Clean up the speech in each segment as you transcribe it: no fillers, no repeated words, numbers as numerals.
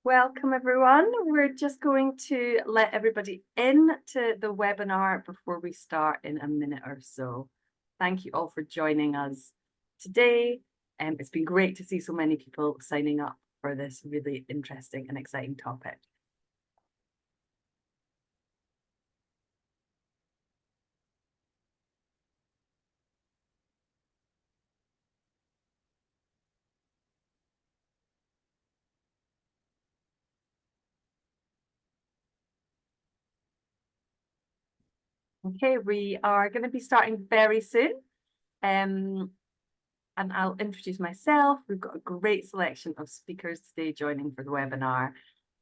Welcome everyone. We're just going to let everybody in to the webinar before we start in a minute or so. Thank you all for joining us today. It's been great to see so many people signing up for this really interesting and exciting topic. Okay, we are going to be starting very soon. And I'll introduce myself. We've got a great selection of speakers today joining for the webinar,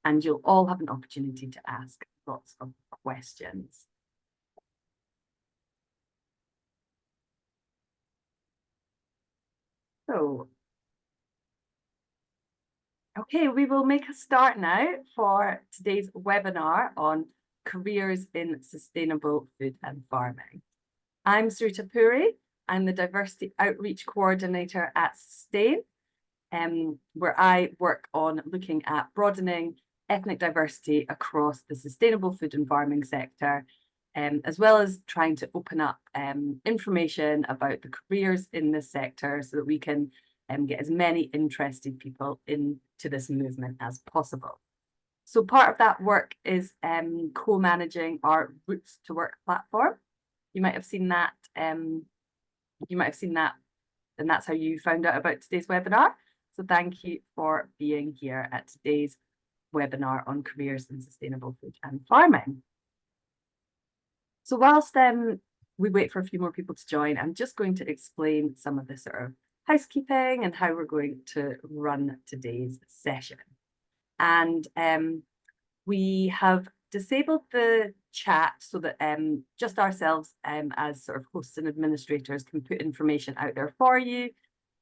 and you'll all have an opportunity to ask lots of questions. So, okay, we will make a start now for today's webinar on careers in sustainable food and farming. I'm Sarita Puri. I'm the Diversity Outreach Coordinator at Sustain, where I work on looking at broadening ethnic diversity across the sustainable food and farming sector, as well as trying to open up information about the careers in this sector so that we can get as many interested people into this movement as possible. So part of that work is co-managing our Roots to Work platform. You might have seen that. And that's how you found out about today's webinar. So thank you for being here at today's webinar on careers in sustainable food and farming. So whilst we wait for a few more people to join, I'm just going to explain some of the sort of housekeeping and how we're going to run today's session. And we have disabled the chat so that just ourselves as sort of hosts and administrators can put information out there for you.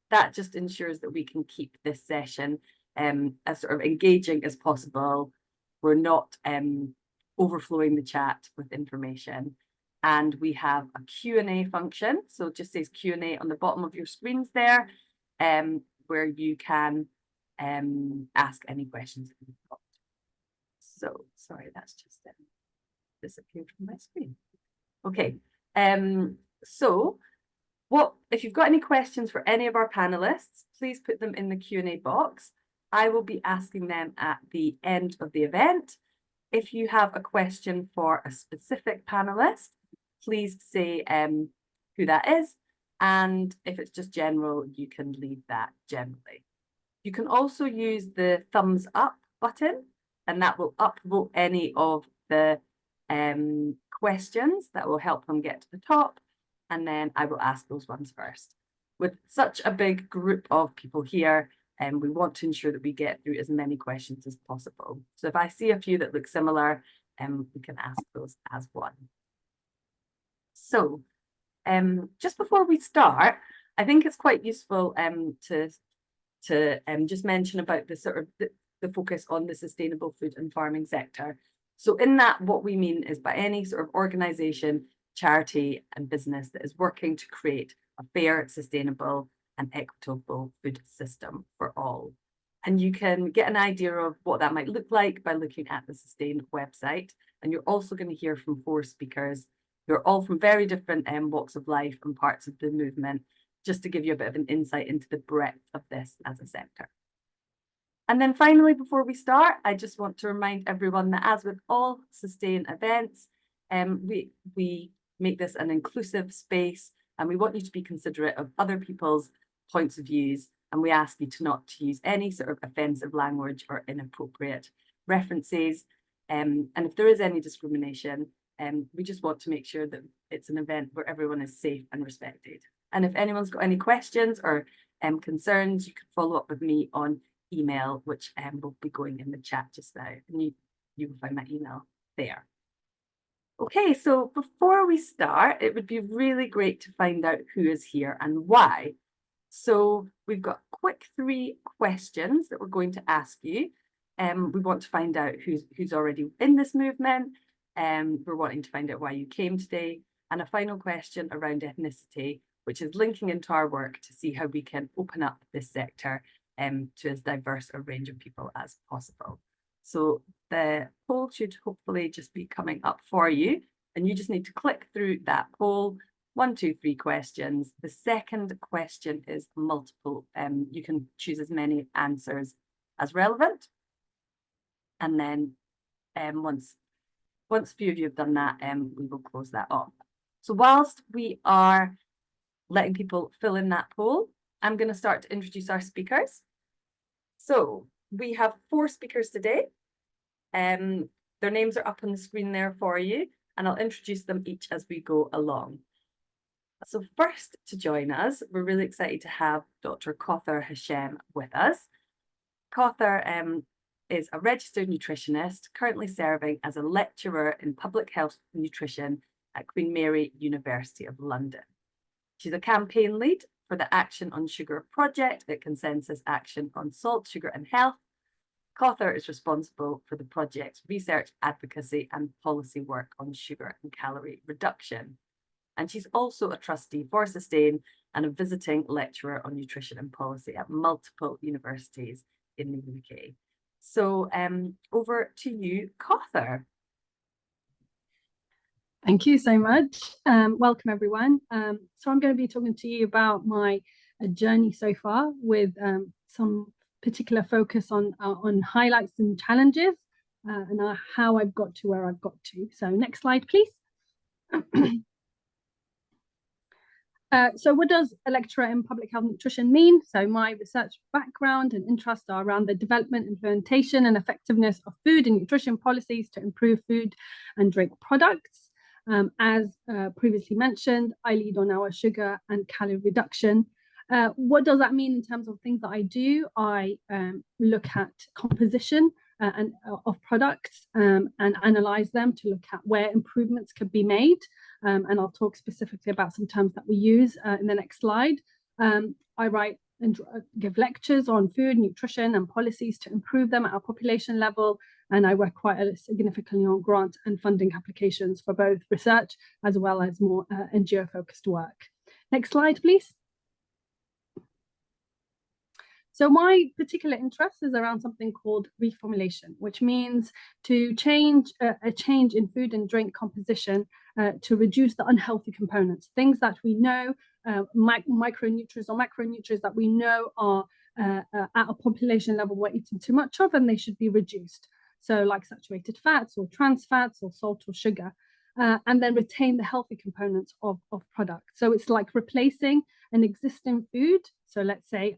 That just ensures that we can keep this session as sort of engaging as possible. We're not overflowing the chat with information. And we have a Q&A function. So it just says Q&A on the bottom of your screens there, where you can ask any questions that you've got. So sorry, that's just disappeared from my screen. Okay, so if you've got any questions for any of our panelists, please put them in the Q&A box. I will be asking them at the end of the event. If you have a question for a specific panelist, please say who that is. And if it's just general, you can leave that generally. You can also use the thumbs up button, and that will upvote any of the questions that will help them get to the top. And then I will ask those ones first. With such a big group of people here, we want to ensure that we get through as many questions as possible. So if I see a few that look similar, we can ask those as one. So just before we start, I think it's quite useful to just mention about the sort of the focus on the sustainable food and farming sector. So in that, what we mean is by any sort of organisation, charity and business that is working to create a fair, sustainable and equitable food system for all. And you can get an idea of what that might look like by looking at the Sustain website. And you're also going to hear from 4 speakers who are all from very different walks of life and parts of the movement, just to give you a bit of an insight into the breadth of this as a sector. And then finally, before we start, I just want to remind everyone that as with all Sustain events, we make this an inclusive space, and we want you to be considerate of other people's points of views, and we ask you to not to use any sort of offensive language or inappropriate references. And if there is any discrimination, we just want to make sure that it's an event where everyone is safe and respected. And if anyone's got any questions or concerns, you can follow up with me on email, which will be going in the chat just now, and you will find my email there. Okay, so before we start, it would be really great to find out who is here and why. So we've got quick 3 questions that we're going to ask you. We want to find out who's already in this movement. We're wanting to find out why you came today. And a final question around ethnicity, which is linking into our work to see how we can open up this sector to as diverse a range of people as possible. So the poll should hopefully just be coming up for you, and you just need to click through that poll. 1, 2, 3 questions. The second question is multiple. You can choose as many answers as relevant. And then once a few of you have done that, we will close that off. So whilst we are letting people fill in that poll, I'm going to start to introduce our speakers. So we have 4 speakers today. Their names are up on the screen there for you, and I'll introduce them each as we go along. So first to join us, we're really excited to have Dr. Kauthar Hashem with us. Kauthar is a registered nutritionist, currently serving as a lecturer in public health nutrition at Queen Mary University of London. She's a campaign lead for the Action on Sugar project at Consensus Action on Salt, Sugar and Health. Kauthar is responsible for the project's research, advocacy and policy work on sugar and calorie reduction. And she's also a trustee for Sustain and a visiting lecturer on nutrition and policy at multiple universities in the UK. So over to you, Kauthar. Thank you so much. Welcome, everyone. So I'm going to be talking to you about my journey so far with some particular focus on highlights and challenges and how I've got to where I've got to. So next slide, please. So what does a lecturer in public health nutrition mean? So my research background and interests are around the development, implementation and effectiveness of food and nutrition policies to improve food and drink products. As previously mentioned, I lead on our sugar and calorie reduction. What does that mean in terms of things that I do? I look at composition of products and analyze them to look at where improvements could be made. And I'll talk specifically about some terms that we use in the next slide. I write and give lectures on food, nutrition and policies to improve them at our population level. And I work quite significantly on grant and funding applications for both research as well as more NGO-focused work. Next slide, please. So my particular interest is around something called reformulation, which means to change a change in food and drink composition to reduce the unhealthy components, things that we know, micronutrients or macronutrients that we know are at a population level we're eating too much of and they should be reduced. So like saturated fats or trans fats or salt or sugar, and then retain the healthy components of products. So it's like replacing an existing food. So let's say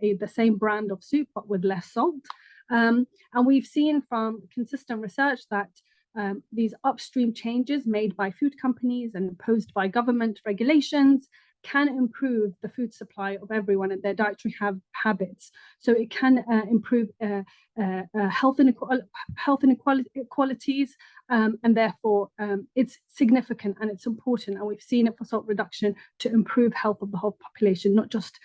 the same brand of soup, but with less salt. And we've seen from consistent research that these upstream changes made by food companies and imposed by government regulations can improve the food supply of everyone and their dietary habits. So it can improve health inequalities, and therefore it's significant and it's important. And we've seen it for salt reduction to improve health of the whole population, not just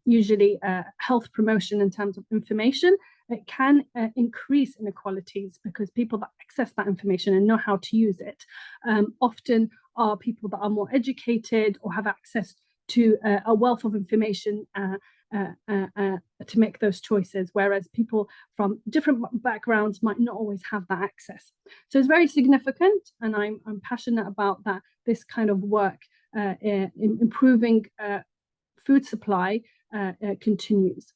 usually health promotion in terms of information. It can increase inequalities because people that access that information and know how to use it often are people that are more educated or have access to a wealth of information to make those choices, whereas people from different backgrounds might not always have that access. So it's very significant, and I'm passionate about that. This kind of work in improving food supply continues.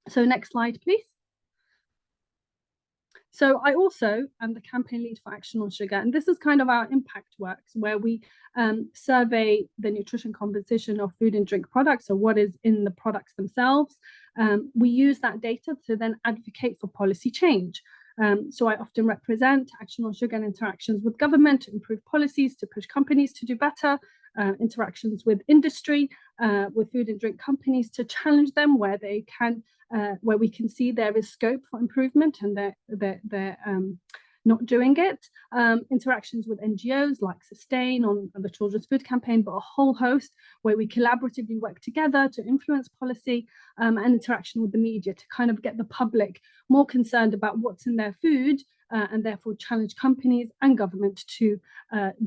So next slide, please. So I also am the campaign lead for Action on Sugar, and this is kind of our impact works where we survey the nutrition composition of food and drink products, so what is in the products themselves. We use that data to then advocate for policy change. So I often represent Action on Sugar and interactions with government to improve policies, to push companies to do better, interactions with industry, with food and drink companies to challenge them where they can, where we can see there is scope for improvement and they're not doing it. Interactions with NGOs like Sustain on the Children's Food Campaign, but a whole host where we collaboratively work together to influence policy, and interaction with the media to kind of get the public more concerned about what's in their food and therefore challenge companies and government to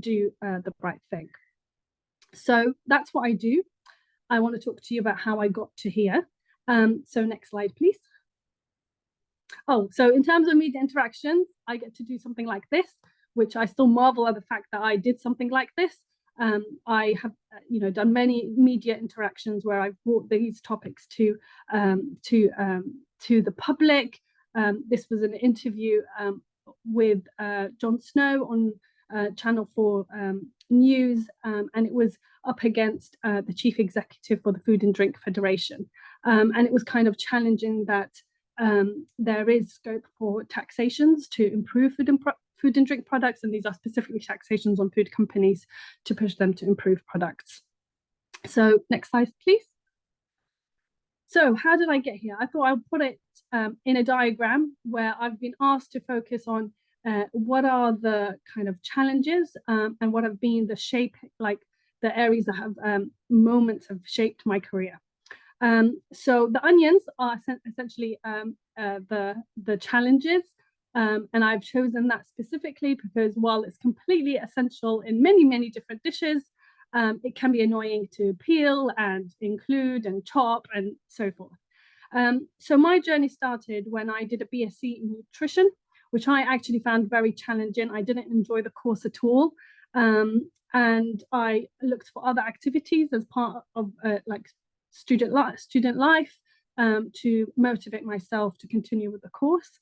do the right thing. So that's what I do. I want to talk to you about how I got to here. So next slide, please. Oh, so in terms of media interactions, I get to do something like this, which I still marvel at the fact that I did something like this. I have, done many media interactions where I've brought these topics to the public. This was an interview with Jon Snow on Channel 4 News, and it was up against the chief executive for the Food and Drink Federation. And it was kind of challenging that there is scope for taxations to improve food and drink products, and these are specifically taxations on food companies to push them to improve products. So next slide, please. So how did I get here? I thought I'll put it in a diagram where I've been asked to focus on what are the kind of challenges and what have been the shape, like the areas that have moments have shaped my career. So the onions are essentially the challenges, and I've chosen that specifically because while it's completely essential in many, many different dishes, it can be annoying to peel and include and chop and so forth. So my journey started when I did a BSc in nutrition, which I actually found very challenging. I didn't enjoy the course at all. And I looked for other activities as part of like student life to motivate myself to continue with the course.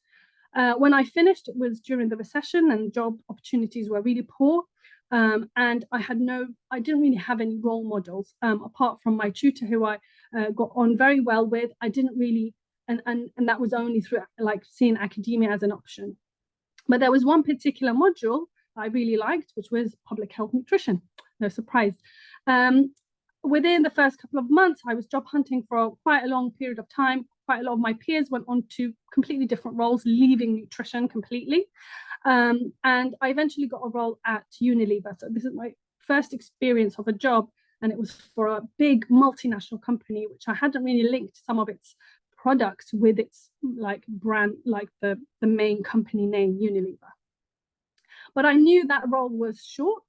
When I finished, it was during the recession and job opportunities were really poor. And I didn't really have any role models apart from my tutor who I got on very well with. I didn't really, and that was only through like seeing academia as an option. But there was one particular module I really liked, which was public health nutrition. No surprise. Within the first couple of months, I was job hunting for quite a long period of time. Quite a lot of my peers went on to completely different roles, leaving nutrition completely. And I eventually got a role at Unilever. So this is my first experience of a job, and it was for a big multinational company, which I hadn't really linked some of its products with its like brand, like the main company name, Unilever. But I knew that role was short.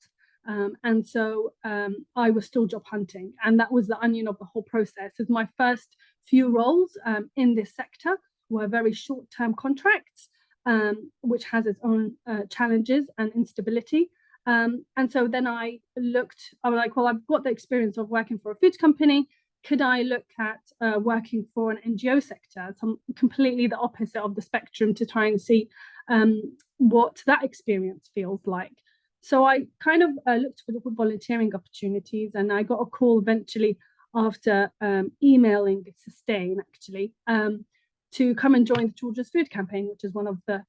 And so I was still job hunting, and that was the onion of the whole process. As my first few roles in this sector were very short-term contracts, which has its own challenges and instability. And so then I was like, well, I've got the experience of working for a food company. Could I look at working for an NGO sector? So completely the opposite of the spectrum, to try and see what that experience feels like. So I kind of looked for volunteering opportunities, and I got a call eventually after emailing Sustain actually to come and join the Children's Food Campaign, which is one of the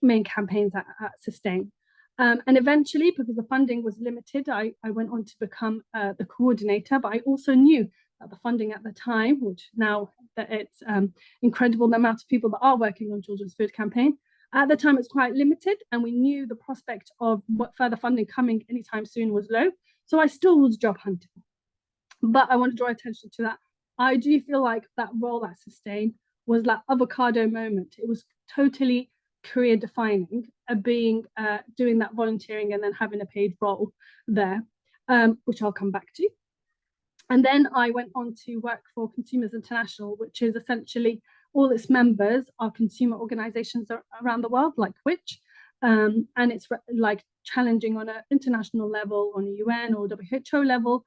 main campaigns at Sustain. And eventually, because the funding was limited, I went on to become the coordinator, but I also knew that the funding at the time, which now that it's incredible the amount of people that are working on Children's Food Campaign, at the time it's quite limited, and we knew the prospect of what further funding coming anytime soon was low. So I still was job hunting. But I want to draw attention to that. I do feel like that role at Sustain was that avocado moment. It was totally career defining, doing that volunteering and then having a paid role there, which I'll come back to. And then I went on to work for Consumers International, which is essentially all its members are consumer organizations around the world, like Which, and it's like challenging on an international level, on a UN or WHO level,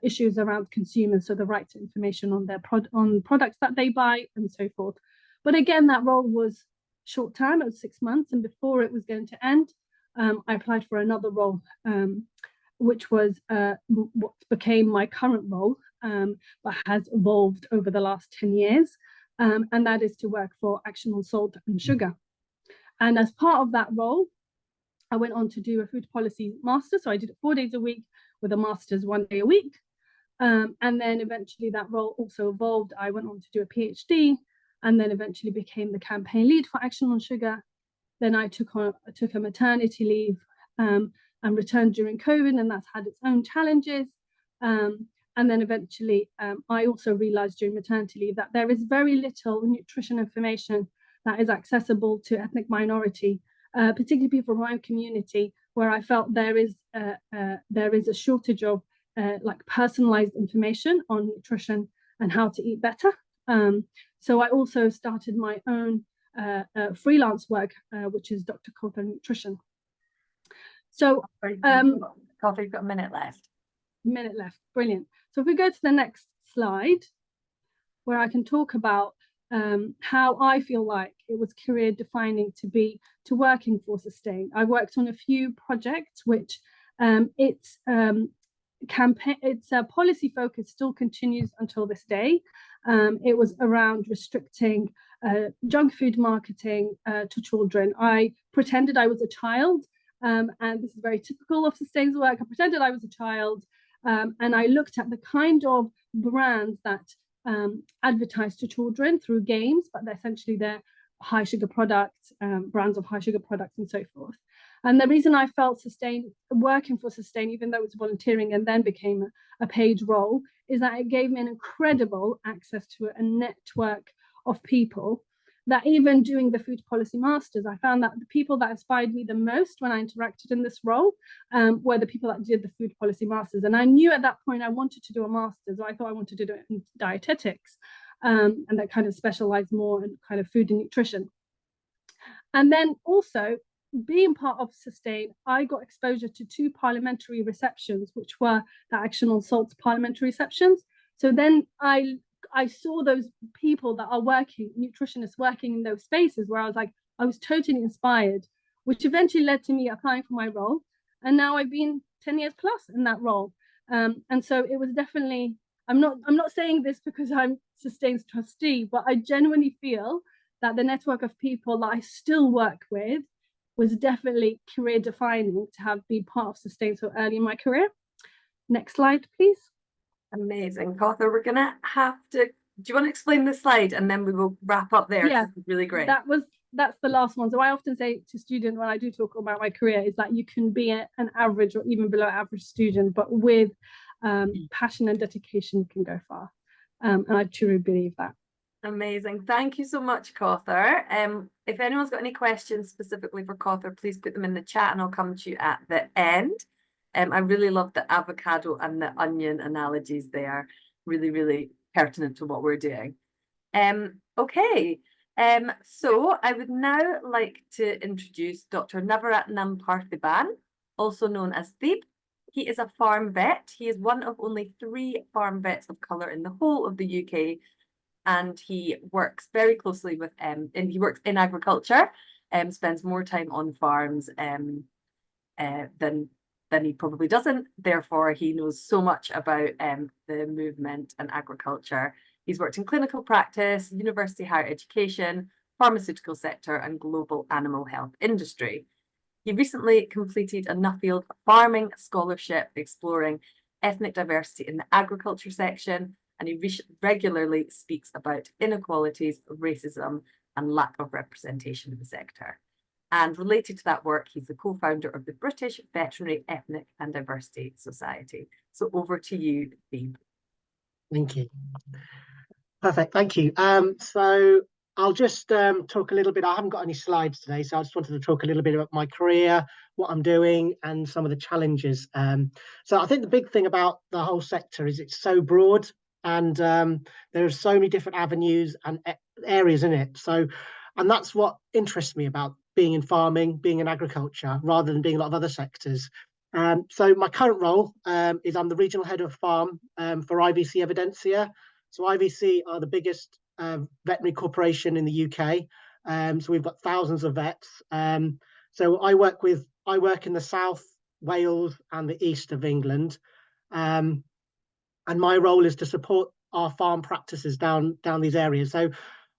issues around consumers, so the right to information on their on products that they buy and so forth. But again, that role was short term, it was 6 months, and before it was going to end, I applied for another role, which was what became my current role, but has evolved over the last 10 years. And that is to work for Action on Salt and Sugar. And as part of that role, I went on to do a food policy master. So I did it 4 days a week with a master's 1 day a week. And then eventually that role also evolved. I went on to do a PhD, and then eventually became the campaign lead for Action on Sugar. Then I took a maternity leave and returned during COVID, and that's had its own challenges. And then eventually, I also realized during maternity leave that there is very little nutrition information that is accessible to ethnic minority, particularly people from my community, where I felt there is a shortage of like personalized information on nutrition and how to eat better. So I also started my own freelance work, which is Dr. Cawthor Nutrition. So, Cawthor, you've got a minute left. Minute left, brilliant. So if we go to the next slide, where I can talk about how I feel like it was career defining to working for Sustain. I worked on a few projects which its policy focus still continues until this day. It was around restricting junk food marketing to children. I pretended I was a child, and this is very typical of Sustain's work. I pretended I was a child, and I looked at the kind of brands that advertise to children through games, but essentially they're high sugar products, brands of high sugar products and so forth. And the reason I felt working for Sustain, even though it's volunteering and then became a paid role, is that it gave me an incredible access to a network of people that even doing the Food Policy Masters, I found that the people that inspired me the most when I interacted in this role were the people that did the Food Policy Masters. And I knew at that point I wanted to do a master's, so I thought I wanted to do it in dietetics, and that kind of specialized more in kind of food and nutrition. And then also, being part of Sustain, I got exposure to 2 parliamentary receptions, which were the Action on Salt's parliamentary receptions. So then I saw those people that are working, nutritionists working in those spaces, where I was like, I was totally inspired, which eventually led to me applying for my role. And now I've been 10 years plus in that role. And so it was definitely, I'm not saying this because I'm Sustain's trustee, but I genuinely feel that the network of people that I still work with was definitely career defining to have been part of Sustain so early in my career. Next slide, please. Amazing. Cawthor, we're going to have to, do you want to explain the slide and then we will wrap up there? Yeah, really great. That's the last one. So I often say to students when I do talk about my career is that you can be an average or even below average student, but with passion and dedication, you can go far. And I truly believe that. Amazing. Thank you so much, Cawthor. If anyone's got any questions specifically for Cawthor, please put them in the chat and I'll come to you at the end. I really love the avocado and the onion analogies. They are really, really pertinent to what we're doing. Okay. So I would now like to introduce Dr. Navaratnam Parthiban, also known as Deep. He is a farm vet. He is one of only 3 farm vets of colour in the whole of the UK. And he works very closely with, and he works in agriculture, spends more time on farms than he probably doesn't. Therefore, he knows so much about the movement and agriculture. He's worked in clinical practice, university higher education, pharmaceutical sector, and global animal health industry. He recently completed a Nuffield Farming Scholarship exploring ethnic diversity in the agriculture section, and he regularly speaks about inequalities, racism, and lack of representation in the sector. And related to that work, he's the co-founder of the British Veterinary Ethnic and Diversity Society. So over to you, Deep. Thank you. Perfect, thank you. So I'll just talk a little bit. I haven't got any slides today, so I just wanted to talk a little bit about my career, what I'm doing, and some of the challenges. So I think the big thing about the whole sector is it's so broad, and there are so many different avenues and areas in it. So, and that's what interests me about being in farming, being in agriculture, rather than being a lot of other sectors. So my current role is I'm the regional head of farm for IVC Evidensia. So IVC are the biggest veterinary corporation in the UK. So we've got thousands of vets. So I work in the South, Wales, and the East of England. And my role is to support our farm practices down these areas. So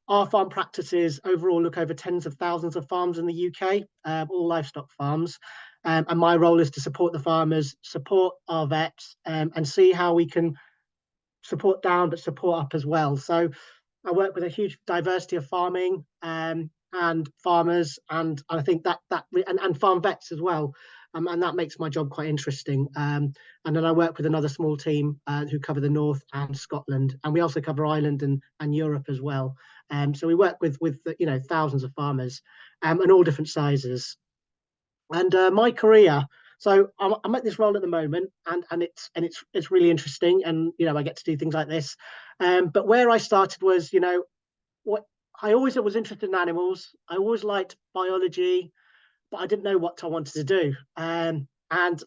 our farm practices overall look over tens of thousands of farms in the UK, all livestock farms. And my role is to support the farmers, support our vets, and see how we can support down, but support up as well. So I work with a huge diversity of farming and farmers, and I think and farm vets as well. And that makes my job quite interesting. And then I work with another small team who cover the North and Scotland, and we also cover Ireland and Europe as well. So we work with thousands of farmers and all different sizes. And my career, so I'm at this role at the moment, and it's really interesting, and I get to do things like this. But where I started was, I always was interested in animals. I always liked biology, but I didn't know what I wanted to do. And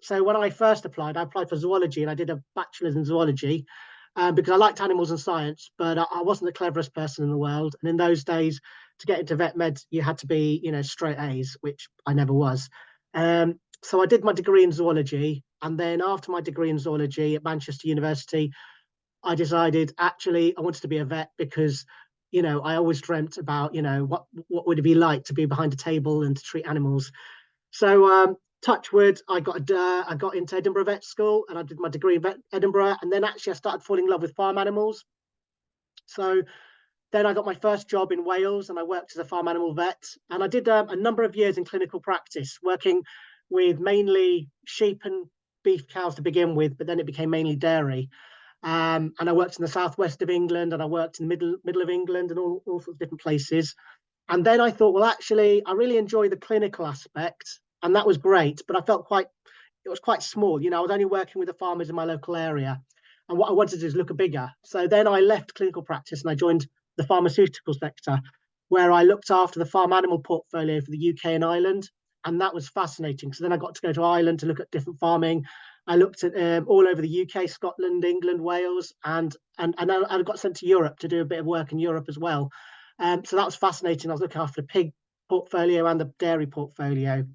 so when I first applied, I applied for zoology and I did a bachelor's in zoology because I liked animals and science, but I wasn't the cleverest person in the world. And in those days, to get into vet med, you had to be, straight A's, which I never was. So I did my degree in zoology. And then after my degree in zoology at Manchester University, I decided actually I wanted to be a vet because, I always dreamt about, what would it be like to be behind a table and to treat animals. So touch wood, I got into Edinburgh Vet School and I did my degree in Edinburgh. And then actually I started falling in love with farm animals. So then I got my first job in Wales and I worked as a farm animal vet. And I did a number of years in clinical practice, working with mainly sheep and beef cows to begin with, but then it became mainly dairy. And I worked in the southwest of England and I worked in the middle of England and all sorts of different places. And then I thought, well, actually, I really enjoy the clinical aspect, and that was great. But I felt it was quite small. I was only working with the farmers in my local area, and what I wanted to do is look bigger. So then I left clinical practice and I joined the pharmaceutical sector, where I looked after the farm animal portfolio for the UK and Ireland, and that was fascinating. So then I got to go to Ireland to look at different farming. I looked at all over the UK, Scotland, England, Wales, and I got sent to Europe to do a bit of work in Europe as well. So that was fascinating. I was looking after the pig portfolio and the dairy portfolio.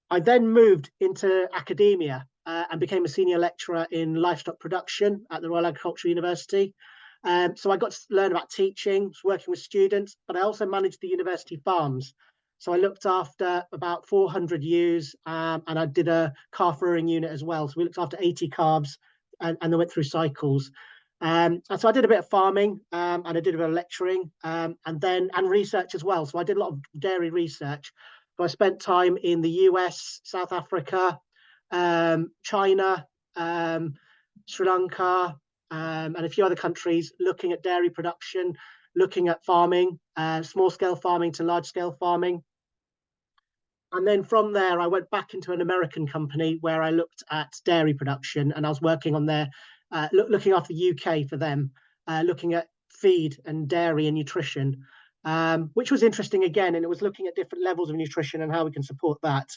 I then moved into academia and became a senior lecturer in livestock production at the Royal Agricultural University. So I got to learn about teaching, working with students, but I also managed the university farms. So I looked after about 400 ewes and I did a calf rearing unit as well. So we looked after 80 calves and they went through cycles. And so I did a bit of farming and I did a bit of lecturing and research as well. So I did a lot of dairy research. So I spent time in the US, South Africa, China, Sri Lanka, and a few other countries looking at dairy production, looking at farming, small scale farming to large scale farming. And then from there, I went back into an American company where I looked at dairy production and I was working on their looking after the UK for them, looking at feed and dairy and nutrition, which was interesting again. And it was looking at different levels of nutrition and how we can support that.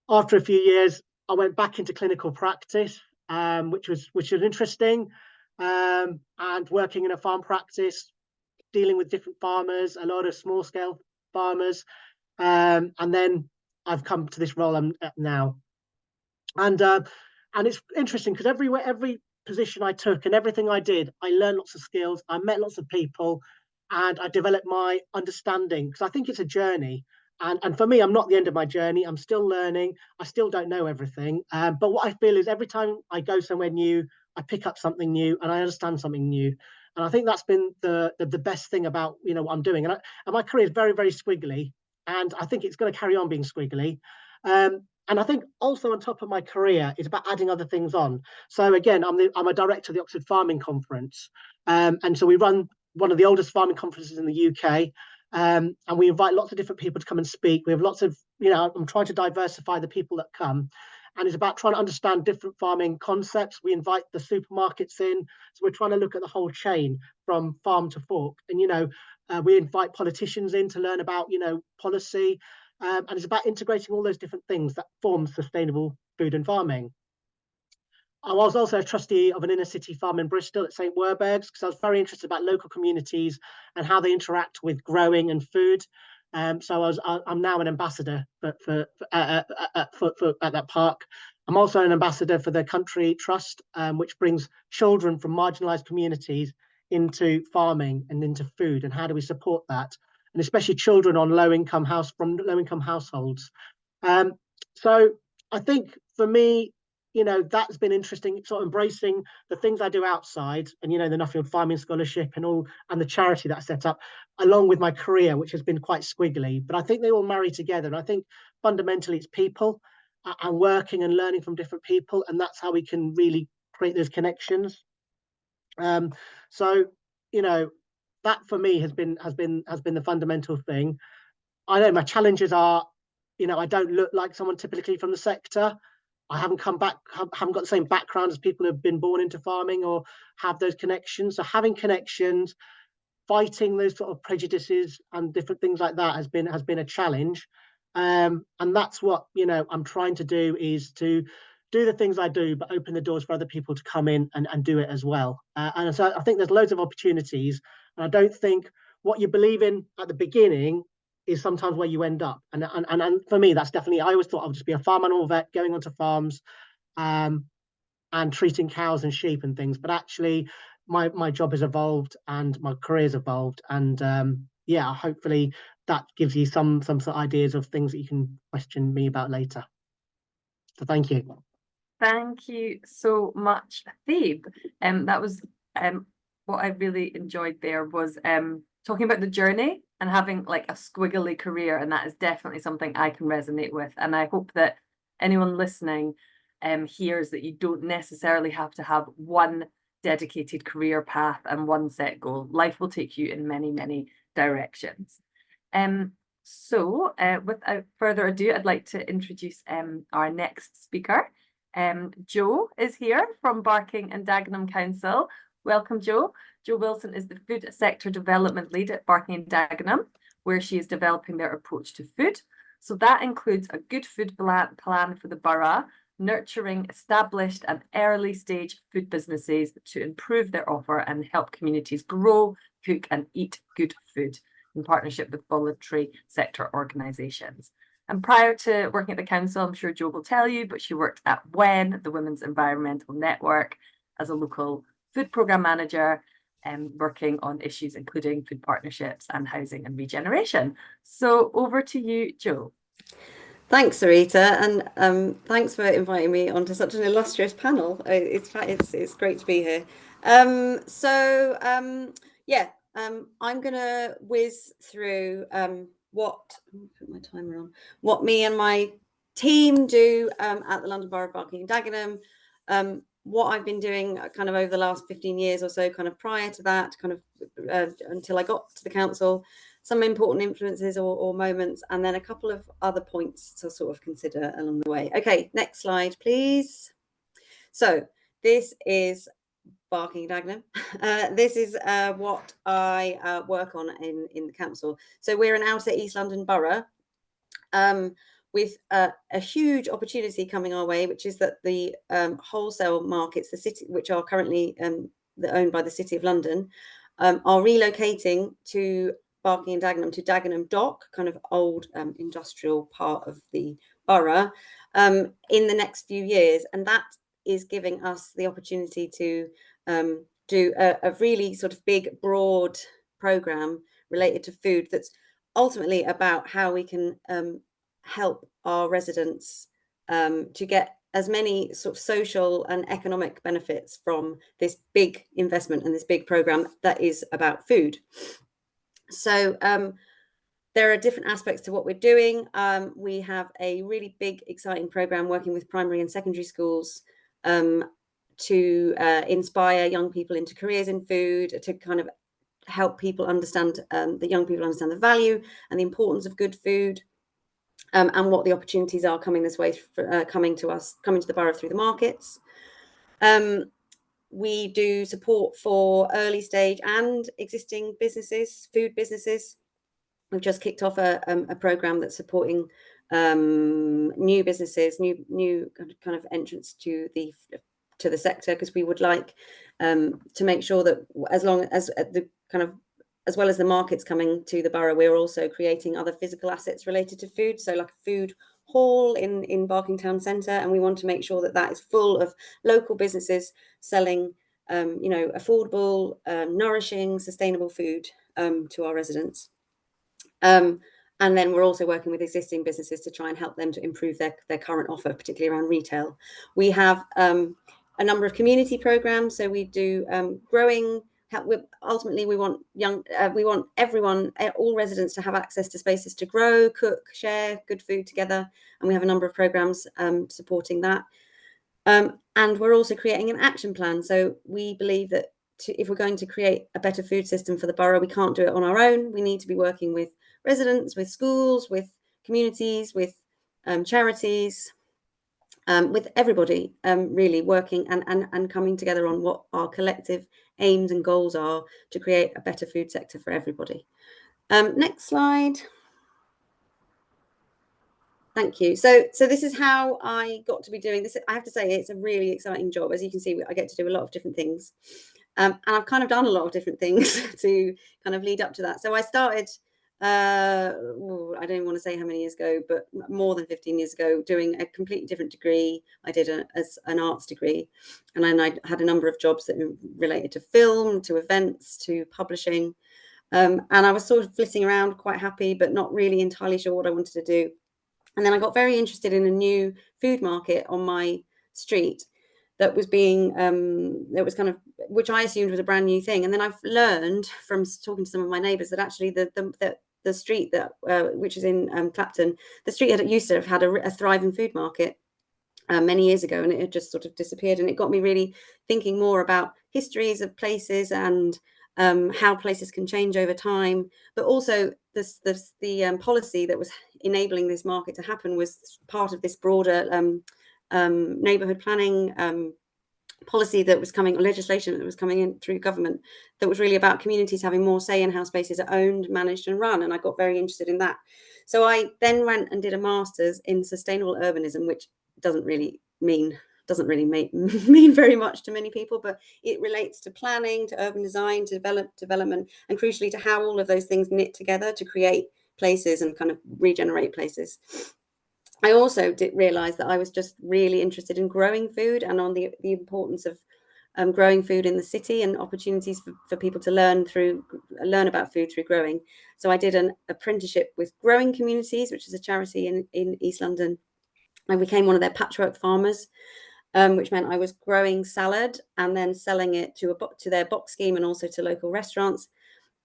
After a few years, I went back into clinical practice, which was interesting, and working in a farm practice, dealing with different farmers, a lot of small scale farmers, and then I've come to this role I'm at now. And it's interesting because every position I took and everything I did, I learned lots of skills, I met lots of people, and I developed my understanding because I think it's a journey. And for me, I'm not the end of my journey. I'm still learning. I still don't know everything. But what I feel is every time I go somewhere new, I pick up something new and I understand something new. And I think that's been the best thing about what I'm doing. And my career is very, very squiggly, and I think it's going to carry on being squiggly. And I think also on top of my career is about adding other things on. So again, I'm a director of the Oxford Farming Conference, and so we run one of the oldest farming conferences in the UK, and we invite lots of different people to come and speak. We have lots of, I'm trying to diversify the people that come, and it's about trying to understand different farming concepts. We invite the supermarkets in, so we're trying to look at the whole chain from farm to fork, and we invite politicians in to learn about policy. And it's about integrating all those different things that form sustainable food and farming. I was also a trustee of an inner city farm in Bristol at St. Werburgh's because I was very interested about local communities and how they interact with growing and food. So I'm now an ambassador for at that park. I'm also an ambassador for the Country Trust, which brings children from marginalised communities into farming and into food, and how do we support that? And especially children on low-income households. So I think for me, that's been interesting, sort of embracing the things I do outside, and the Nuffield Farming Scholarship and the charity that I set up, along with my career, which has been quite squiggly. But I think they all marry together, and I think fundamentally it's people and working and learning from different people, and that's how we can really create those connections. So that for me has been the fundamental thing. I know my challenges are, I don't look like someone typically from the sector. I haven't got the same background as people who have been born into farming or have those connections. So having connections, fighting those sort of prejudices and different things like that has been a challenge. And that's what, you know, I'm trying to do, is to do the things I do, but open the doors for other people to come in and do it as well. And so I think there's loads of opportunities. And I don't think what you believe in at the beginning is sometimes where you end up. And for me, that's definitely, I always thought I would just be a farm animal vet going onto farms and treating cows and sheep and things. But actually, my job has evolved and my career's evolved. And yeah, hopefully that gives you some sort of ideas of things that you can question me about later. So thank you. Thank you so much, Phoebe. That was what I really enjoyed there was talking about the journey and having like a squiggly career, and that is definitely something I can resonate with. And I hope that anyone listening hears that you don't necessarily have to have one dedicated career path and one set goal. Life will take you in many, many directions. So without further ado, I'd like to introduce our next speaker. Jo is here from Barking and Dagenham Council. Welcome, Jo. Jo Wilson is the Food Sector Development Lead at Barking and Dagenham, where she is developing their approach to food. So that includes a good food plan for the borough, nurturing established and early stage food businesses to improve their offer and help communities grow, cook and eat good food in partnership with voluntary sector organisations. And prior to working at the council, I'm sure Jo will tell you, but she worked at WEN, the Women's Environmental Network, as a local food programme manager, working on issues including food partnerships and housing and regeneration. So over to you, Jo. Thanks, Sarita, and thanks for inviting me onto such an illustrious panel. It's great to be here. I'm going to whiz through what me and my team do at the London Borough of Barking and Dagenham, what I've been doing kind of over the last 15 years or so, kind of prior to that, kind of until I got to the council, some important influences or moments, and then a couple of other points to sort of consider along the way. Okay, next slide, please. So this is Barking and Dagenham. This is what I work on in the council. So we're an outer East London borough with a huge opportunity coming our way, which is that the wholesale markets, the city, which are currently owned by the City of London, are relocating to Barking and Dagenham, to Dagenham Dock, kind of old industrial part of the borough, in the next few years. And that is giving us the opportunity to do a really sort of big, broad programme related to food that's ultimately about how we can help our residents to get as many sort of social and economic benefits from this big investment and this big programme that is about food. So there are different aspects to what we're doing. We have a really big, exciting programme working with primary and secondary schools to inspire young people into careers in food, to kind of help people understand, the young people understand the value and the importance of good food, and what the opportunities are coming this way, coming to the borough through the markets. We do support for early stage and existing businesses, food businesses. We've just kicked off a programme that's supporting new businesses, new kind of entrance to the sector, because we would like to make sure that as well as the markets coming to the borough, we're also creating other physical assets related to food. So like a food hall in Barking Town Centre, and we want to make sure that that is full of local businesses selling affordable, nourishing, sustainable food to our residents. And then we're also working with existing businesses to try and help them to improve their current offer, particularly around retail. We have a number of community programs. So we do growing. Ultimately, we want everyone, all residents, to have access to spaces to grow, cook, share good food together. And we have a number of programs supporting that. And we're also creating an action plan. So we believe that if we're going to create a better food system for the borough, we can't do it on our own. We need to be working with residents, with schools, with communities, with charities, with everybody really working and coming together on what our collective aims and goals are to create a better food sector for everybody. Next slide. Thank you. So this is how I got to be doing this. I have to say, it's a really exciting job. As you can see, I get to do a lot of different things. And I've kind of done a lot of different things to kind of lead up to that. So I started, I don't want to say how many years ago, but more than 15 years ago, doing a completely different degree. I did an arts degree, and then I had a number of jobs that related to film, to events, to publishing. And I was sort of flitting around, quite happy, but not really entirely sure what I wanted to do. And then I got very interested in a new food market on my street that was being, that was kind of, which I assumed was a brand new thing. And then I've learned from talking to some of my neighbours that actually the street that, which is in Clapton, the street used to have had a thriving food market many years ago, and it had just sort of disappeared. And it got me really thinking more about histories of places and how places can change over time, but also the policy that was enabling this market to happen was part of this broader neighbourhood planning policy that was coming, or legislation that was coming in through government, that was really about communities having more say in how spaces are owned, managed and run. And I got very interested in that. So I then went and did a master's in sustainable urbanism, which doesn't really mean very much to many people, but it relates to planning, to urban design, to development, and crucially to how all of those things knit together to create places and kind of regenerate places. I also did realize that I was just really interested in growing food and on the importance of growing food in the city and opportunities for people to learn about food through growing. So I did an apprenticeship with Growing Communities, which is a charity in East London. I became one of their patchwork farmers, which meant I was growing salad and then selling it to their box scheme and also to local restaurants.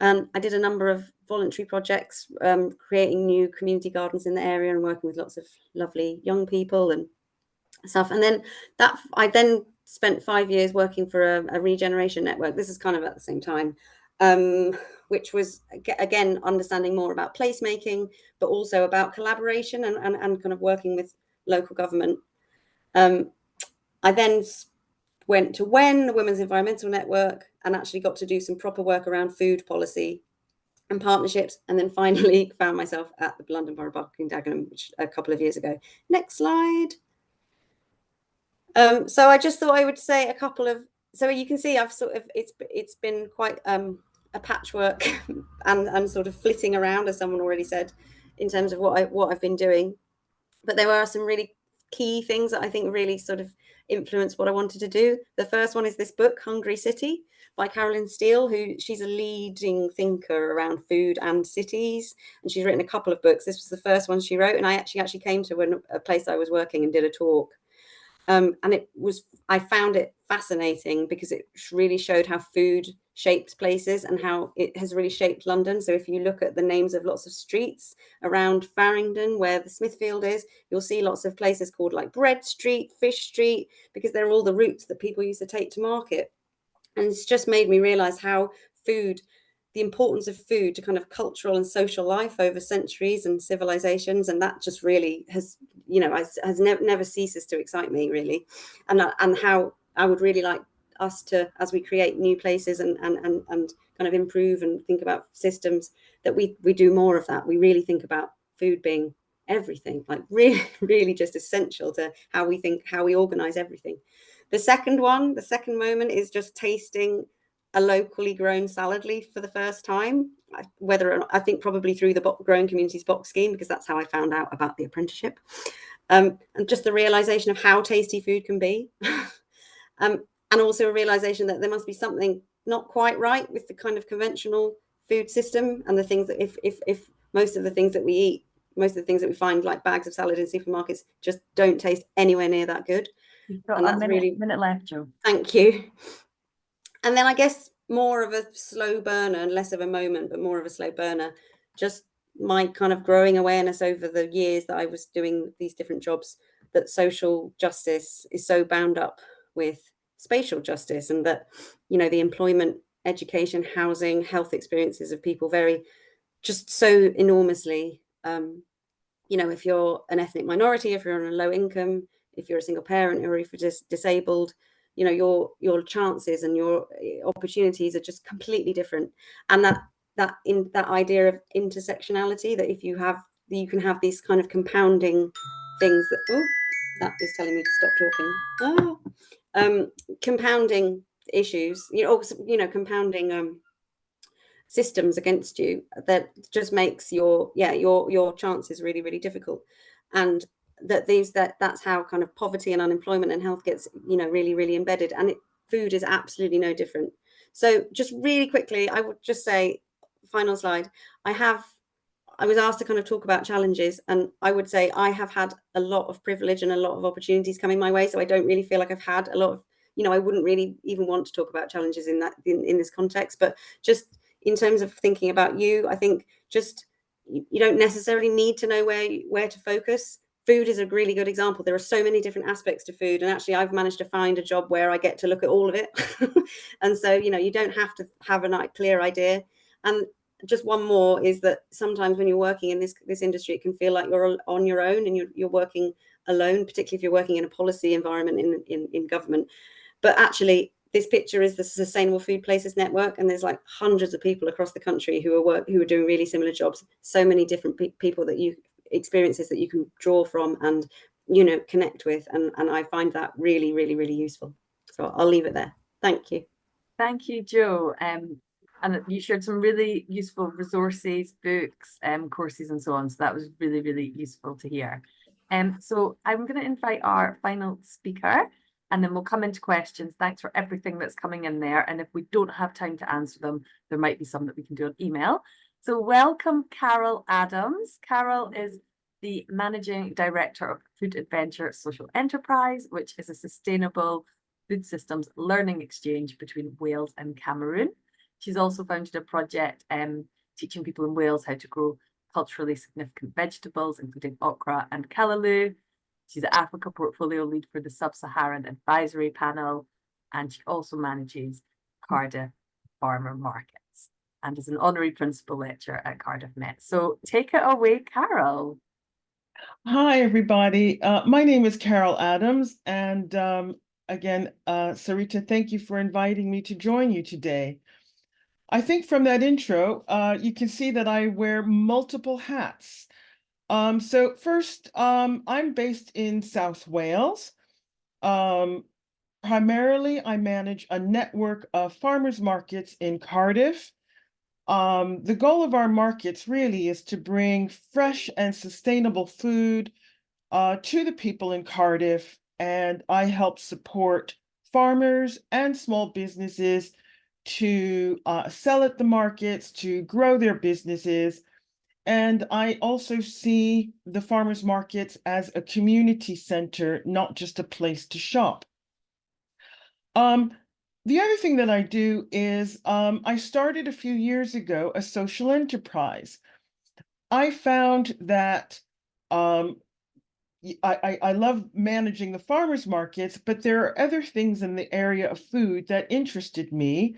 I did a number of voluntary projects, creating new community gardens in the area and working with lots of lovely young people and stuff. And then I then spent 5 years working for a regeneration network. This is kind of at the same time, which was, again, understanding more about placemaking, but also about collaboration and kind of working with local government. I then went to WEN, the Women's Environmental Network, and actually got to do some proper work around food policy and partnerships, and then finally found myself at the London Borough of Barking Dagenham, which a couple of years ago. Next slide. So I just thought I would say a couple of, so you can see I've sort of, it's been quite a patchwork and sort of flitting around, as someone already said, in terms of what I've been doing. But there were some really key things that I think really sort of influenced what I wanted to do. The first one is this book, Hungry City, by Carolyn Steele, she's a leading thinker around food and cities, and she's written a couple of books. This was the first one she wrote, and I actually came to a place I was working and did a talk. And I found it fascinating because it really showed how food shapes places and how it has really shaped London. So if you look at the names of lots of streets around Farringdon, where the Smithfield is, you'll see lots of places called like Bread Street, Fish Street, because they're all the routes that people used to take to market. And it's just made me realize how the importance of food to kind of cultural and social life over centuries and civilizations. And that just really has never ceases to excite me, really. And how I would really like us to, as we create new places and kind of improve and think about systems, that we do more of that. We really think about food being everything, like really, really just essential to how we think, how we organize everything. The second moment is just tasting a locally grown salad leaf for the first time, I think probably through the Growing Communities box scheme, because that's how I found out about the apprenticeship. And just the realization of how tasty food can be. And also a realization that there must be something not quite right with the kind of conventional food system, and the things that if most of the things that we eat, most of the things that we find like bags of salad in supermarkets just don't taste anywhere near that good. You've got And a that's minute left, Jo. Thank you. And then I guess more of a slow burner and less of a moment, but more of a slow burner, just my kind of growing awareness over the years that I was doing these different jobs, that social justice is so bound up with spatial justice, and that, the employment, education, housing, health experiences of people vary just so enormously. If you're an ethnic minority, if you're on a low income, if you're a single parent or if you're disabled, you know, your chances and your opportunities are just completely different. And that idea of intersectionality, that if you can have these kind of compounding things that, oh, that is telling me to stop talking. Compounding issues, compounding systems against you, that just makes your chances really, really difficult. And that's how kind of poverty and unemployment and health gets, really, really embedded. And food is absolutely no different. So just really quickly, I would just say, final slide, I was asked to kind of talk about challenges, and I would say I have had a lot of privilege and a lot of opportunities coming my way. So I don't really feel like I've had a lot of, I wouldn't really even want to talk about challenges in this context. But just in terms of thinking about you, I think just you don't necessarily need to know where to focus. Food is a really good example. There are so many different aspects to food, and actually I've managed to find a job where I get to look at all of it. And so, you don't have to have a clear idea. And just one more is that sometimes when you're working in this industry, it can feel like you're on your own and you're working alone, particularly if you're working in a policy environment in government. But actually, this picture is the Sustainable Food Places Network, and there's like hundreds of people across the country who are doing really similar jobs. So many different people experiences that you can draw from and connect with, and I find that really, really, really useful. So I'll leave it there. Thank you. Thank you, Jo. And you shared some really useful resources, books, courses, and so on. So that was really, really useful to hear. So I'm going to invite our final speaker, and then we'll come into questions. Thanks for everything that's coming in there. And if we don't have time to answer them, there might be some that we can do on email. So welcome, Carol Adams. Carol is the Managing Director of Food Adventure Social Enterprise, which is a sustainable food systems learning exchange between Wales and Cameroon. She's also founded a project teaching people in Wales how to grow culturally significant vegetables, including okra and callaloo. She's the Africa portfolio lead for the Sub-Saharan Advisory Panel, and she also manages Cardiff Farmer Markets and is an honorary principal lecturer at Cardiff Met. So take it away, Carol. Hi, everybody. My name is Carol Adams, and again, Sarita, thank you for inviting me to join you today. I think from that intro, you can see that I wear multiple hats. So first, I'm based in South Wales. Primarily, I manage a network of farmers markets in Cardiff. The goal of our markets really is to bring fresh and sustainable food to the people in Cardiff, and I help support farmers and small businesses to sell at the markets, to grow their businesses. And I also see the farmers markets as a community center, not just a place to shop. The other thing that I do is I started a few years ago a social enterprise. I found that I love managing the farmers markets, but there are other things in the area of food that interested me.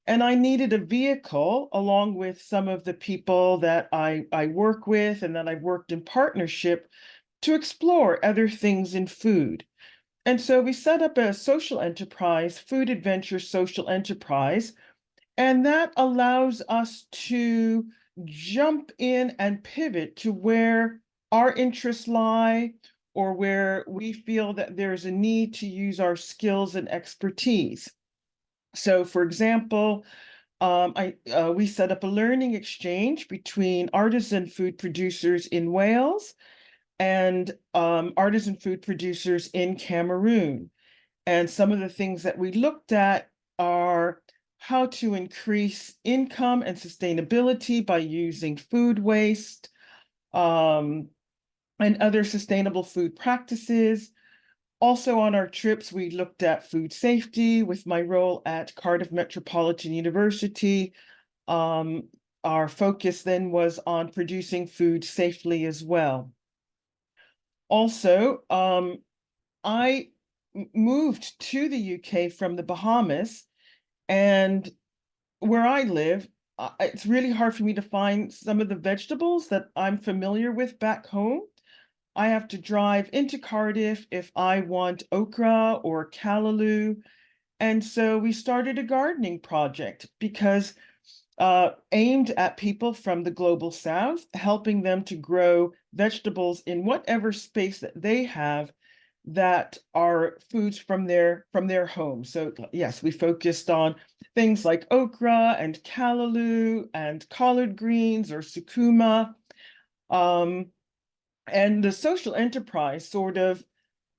And I needed a vehicle, along with some of the people that I work with and that I've worked in partnership, to explore other things in food. And so we set up a social enterprise, Food Adventure Social Enterprise, and that allows us to jump in and pivot to where our interests lie, or where we feel that there's a need to use our skills and expertise. So, for example, we set up a learning exchange between artisan food producers in Wales and artisan food producers in Cameroon. And some of the things that we looked at are how to increase income and sustainability by using food waste and other sustainable food practices. Also on our trips, we looked at food safety with my role at Cardiff Metropolitan University. Our focus then was on producing food safely as well. Also, I moved to the UK from the Bahamas, and where I live, it's really hard for me to find some of the vegetables that I'm familiar with back home. I have to drive into Cardiff if I want okra or callaloo. And so we started a gardening project because aimed at people from the global south, helping them to grow vegetables in whatever space that they have that are foods from their home. So yes, we focused on things like okra and callaloo and collard greens or sukuma. And the social enterprise sort of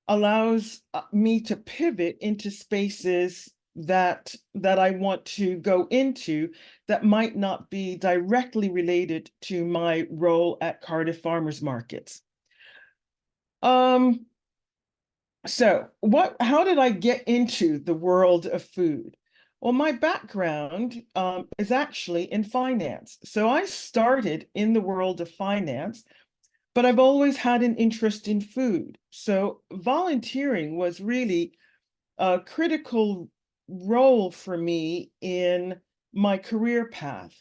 allows me to pivot into spaces that I want to go into that might not be directly related to my role at Cardiff Farmers Markets. So how did I get into the world of food? Well, my background is actually in finance. So I started in the world of finance, but I've always had an interest in food. So volunteering was really a critical role for me in my career path.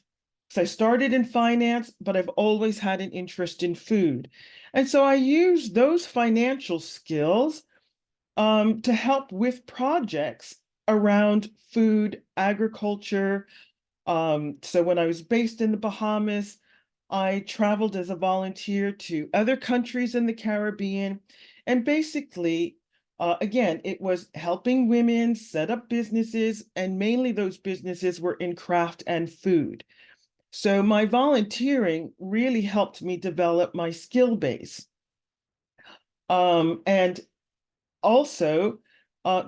So I started in finance, but I've always had an interest in food. And so I used those financial skills to help with projects around food, agriculture. So when I was based in the Bahamas, I traveled as a volunteer to other countries in the Caribbean. And basically, again, it was helping women set up businesses, and mainly those businesses were in craft and food. So my volunteering really helped me develop my skill base. And also,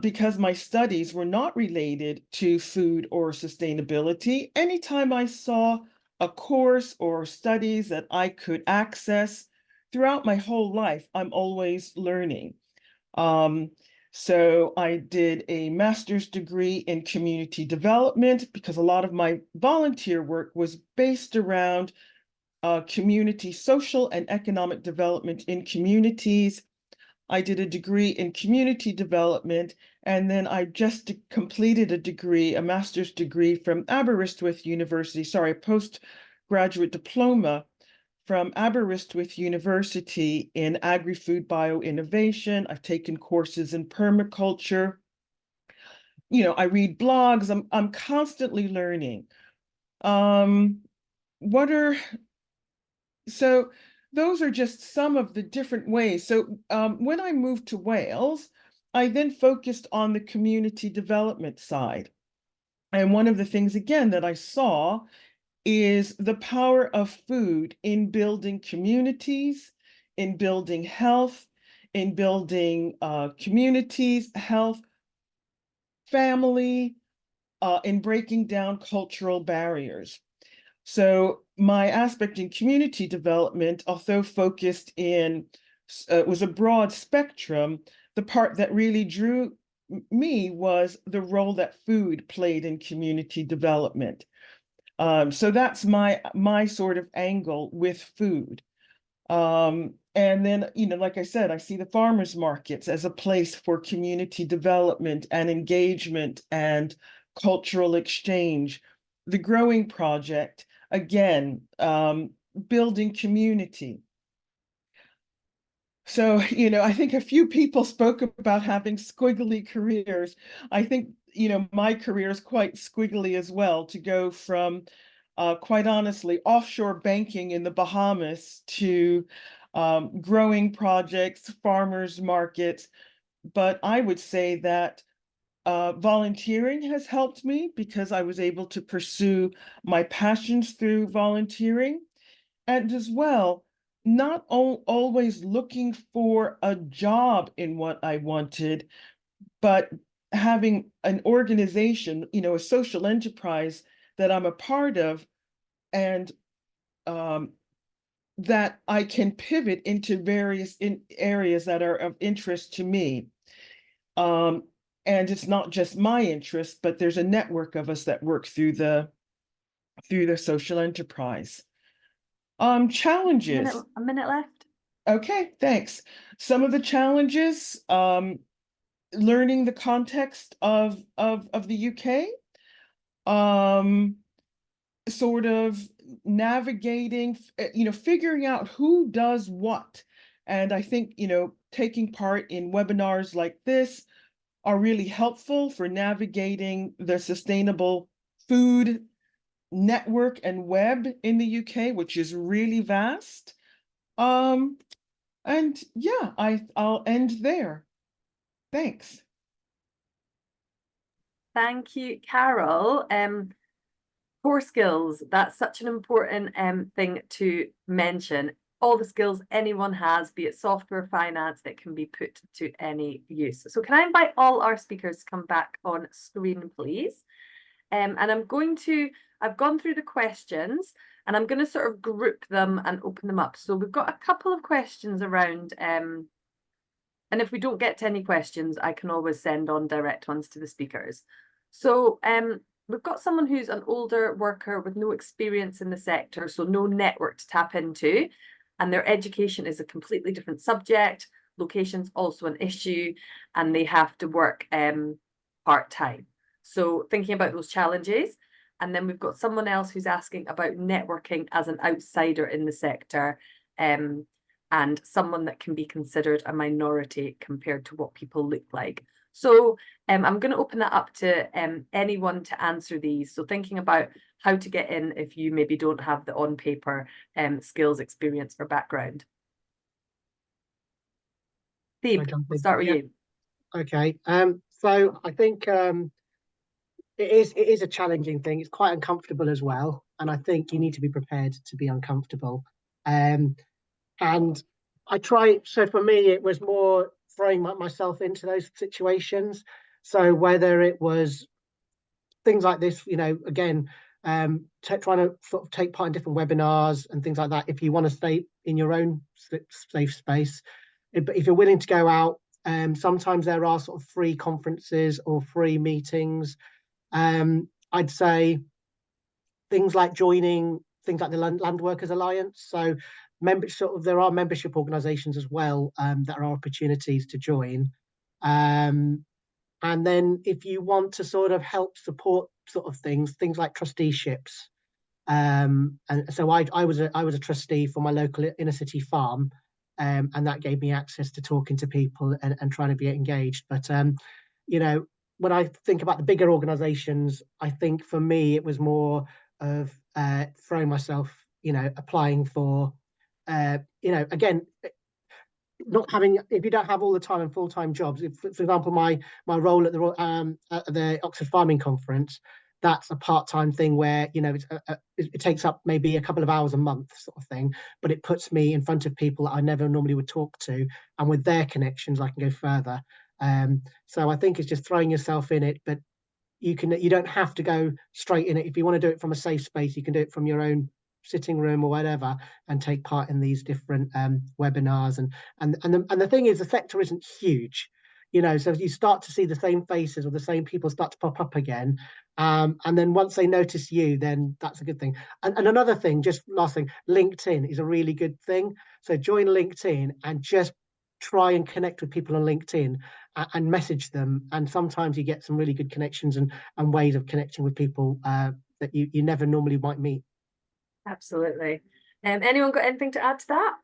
because my studies were not related to food or sustainability, anytime I saw a course or studies that I could access throughout my whole life, I'm always learning. So I did a master's degree in community development because a lot of my volunteer work was based around community, social and economic development in communities. I did a degree in community development, and then I just completed a degree, a master's degree from Aberystwyth University, a postgraduate diploma from Aberystwyth University in agri-food bioinnovation. I've taken courses in permaculture. I read blogs. I'm constantly learning. What are So those are just some of the different ways. So when I moved to Wales, I then focused on the community development side. And one of the things, again, that I saw is the power of food in building communities, in building health, in building communities, health, family, in breaking down cultural barriers. So my aspect in community development, although focused was a broad spectrum, the part that really drew me was the role that food played in community development. So that's my sort of angle with food. And then, like I said, I see the farmers markets as a place for community development and engagement and cultural exchange. The Growing Project, again, building community. So, I think a few people spoke about having squiggly careers. I think, my career is quite squiggly as well, to go from, quite honestly, offshore banking in the Bahamas to growing projects, farmers markets. But I would say that volunteering has helped me because I was able to pursue my passions through volunteering. And as well, not always looking for a job in what I wanted, but having an organization, a social enterprise that I'm a part of, and that I can pivot into various areas that are of interest to me. And it's not just my interest, but there's a network of us that work through the social enterprise. Challenges. A minute left. Okay, thanks. Some of the challenges, learning the context of the UK, sort of navigating, figuring out who does what And I think, taking part in webinars like this are really helpful for navigating the sustainable food network and web in the UK, which is really vast. And yeah, I'll end there. Thanks. Thank you, Carol. Core skills, that's such an important thing to mention. All the skills anyone has, be it software, finance, it can be put to any use. So can I invite all our speakers to come back on screen, please? And I've gone through the questions and I'm going to sort of group them and open them up. So we've got a couple of questions around, and if we don't get to any questions, I can always send on direct ones to the speakers. So we've got someone who's an older worker with no experience in the sector, so no network to tap into, and their education is a completely different subject. Location's also an issue, and they have to work part-time. So thinking about those challenges. And then we've got someone else who's asking about networking as an outsider in the sector, and someone that can be considered a minority compared to what people look like. So I'm going to open that up to anyone to answer these. So thinking about how to get in if you maybe don't have the on paper skills, experience or background. Steve, we'll start with you. Okay. So I think it is a challenging thing. It's quite uncomfortable as well, and I think you need to be prepared to be uncomfortable. And I try. So for me, it was more throwing myself into those situations. So whether it was things like this, again, trying to sort of take part in different webinars and things like that. If you want to stay in your own safe space, but if you're willing to go out, sometimes there are sort of free conferences or free meetings. I'd say things like joining things like the Land Workers Alliance. So there are membership organisations as well that are opportunities to join. And then if you want to sort of help support sort of things like trusteeships. And so I was a trustee for my local inner city farm, and that gave me access to talking to people and trying to be engaged. But when I think about the bigger organisations, I think for me it was more of throwing myself, applying for, again, not having, if you don't have all the time and full-time jobs, if, for example, my role at the Oxford Farming Conference, that's a part-time thing where it takes up maybe a couple of hours a month sort of thing, but it puts me in front of people that I never normally would talk to, and with their connections I can go further. So I think it's just throwing yourself in it, but you don't have to go straight in it. If you want to do it from a safe space, you can do it from your own sitting room or whatever and take part in these different webinars. And the thing is, the sector isn't huge, so you start to see the same faces or the same people start to pop up again, and then once they notice you, then that's a good thing. And another thing, just last thing, LinkedIn is a really good thing. So join LinkedIn and just try and connect with people on LinkedIn and message them, and sometimes you get some really good connections and ways of connecting with people that you never normally might meet. Absolutely. Anyone got anything to add to that?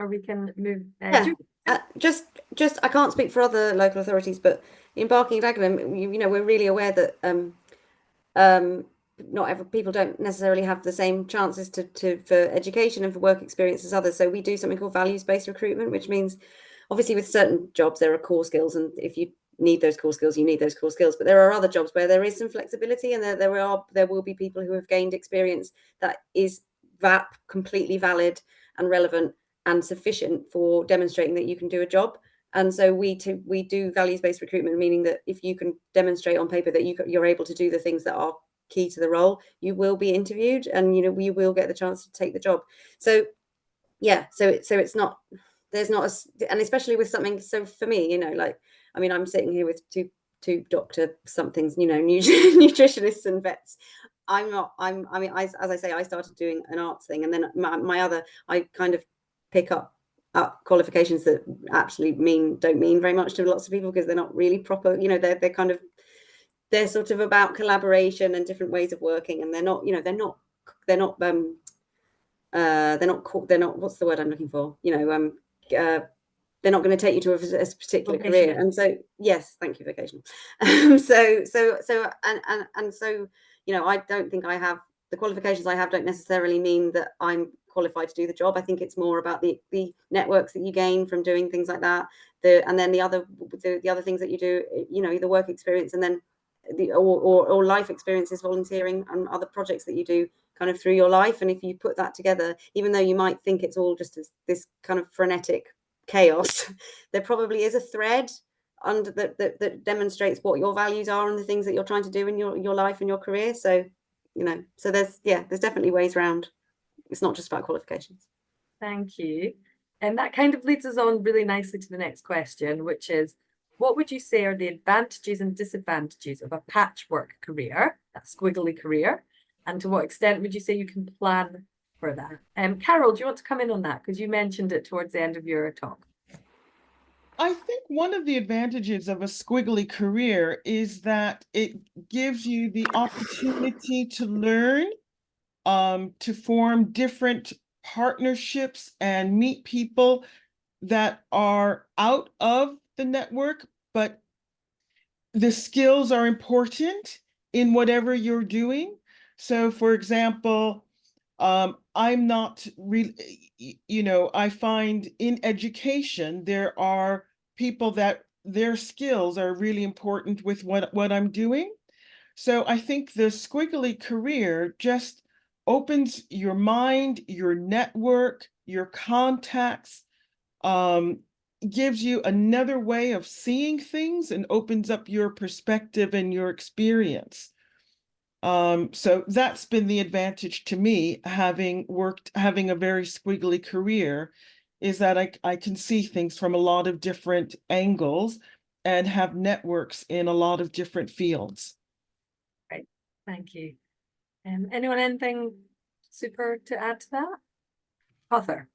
Or we can move. Just I can't speak for other local authorities, but in Barking and Dagenham, we're really aware that not people don't necessarily have the same chances for education and for work experience as others. So we do something called values-based recruitment, which means obviously with certain jobs there are core skills, and if you need those core skills, you need those core skills. But there are other jobs where there is some flexibility, and there will be people who have gained experience that is completely valid and relevant and sufficient for demonstrating that you can do a job. And so we do values-based recruitment, meaning that if you can demonstrate on paper that you're able to do the things that are key to the role, you will be interviewed, and you will get the chance to take the job. So yeah, so it's not, there's not and especially with something, so for me, I'm sitting here with two doctor somethings, nutritionists and vets. As I say, I started doing an arts thing, and then I kind of pick up qualifications that actually don't mean very much to lots of people, because they're not really proper, they're sort of about collaboration and different ways of working, and they're not they're not, what's the word I'm looking for? They're not going to take you to a particular career. Vocational. And so, yes, thank you, vocational. So, I don't think I have the qualifications I have don't necessarily mean that I'm qualified to do the job. I think it's more about the networks that you gain from doing things like that. And then the other things that you do, the work experience, and then or life experiences, volunteering, and other projects that you do kind of through your life. And if you put that together, even though you might think it's all just this kind of frenetic chaos, there probably is a thread under that demonstrates what your values are and the things that you're trying to do in your life and your career. So so there's definitely ways around. It's not just about qualifications. Thank you. And that kind of leads us on really nicely to the next question, which is, what would you say are the advantages and disadvantages of a patchwork career, that squiggly career? And to what extent would you say you can plan for that? Carol, do you want to come in on that? Because you mentioned it towards the end of your talk. I think one of the advantages of a squiggly career is that it gives you the opportunity to learn, to form different partnerships and meet people that are out of the network, but the skills are important in whatever you're doing. So, for example, I'm not really, I find in education, there are people that their skills are really important with what I'm doing. So I think the squiggly career just opens your mind, your network, your contacts, gives you another way of seeing things and opens up your perspective and your experience. So that's been the advantage to me, having a very squiggly career, is that I can see things from a lot of different angles and have networks in a lot of different fields. Right, thank you. Anyone, anything super to add to that? Arthur?